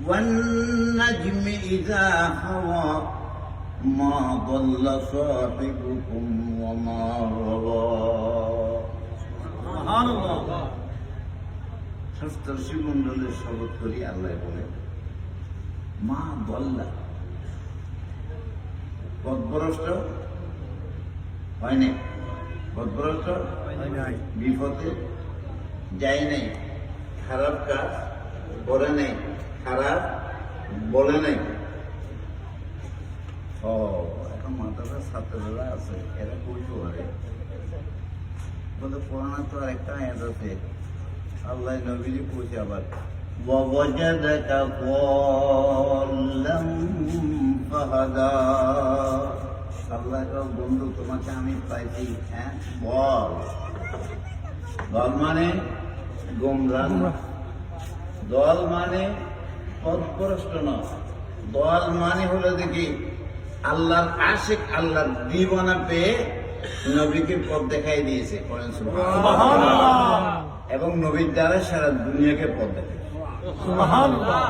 والنجم إذا هوى ما ضل صاحبكم وما غوى سبحان الله সপ্তর্ষি মণ্ডলের শপথ করি আল্লাহ বলে মা দল্লা পথভ্রষ্ট হয় নাই, পথভ্রষ্ট বিপদে যায় নাই, খারাপ কাজ করে নাই, খারাপ বলে নাই। ও এখন মাদ্রাসার ছাত্ররা আছে, এরা কইতে পারে বলে পুরানা তো আরেকটা আয়াত আছে, আল্লাহ নবীজি কইছে আবার وَوَجَدَكَ ضَالًّا فَهَدَى। আল্লাহ বন্ধু তোমাকে আমি পাইছি, হ্যাঁ বল। দল মানে গোমরাহ, দল মানে পথভ্রষ্ট নয়, দল মানে হলো দেখি আল্লাহর আশিক, আল্লাহর দিওয়ানা পেয়ে নবীকে পথ দেখাই দিয়েছে, বলেন সুবহানাল্লাহ। এবং নবীর দ্বারা সারা দুনিয়াকে পথ দেখায়। সুবহানাল্লাহ।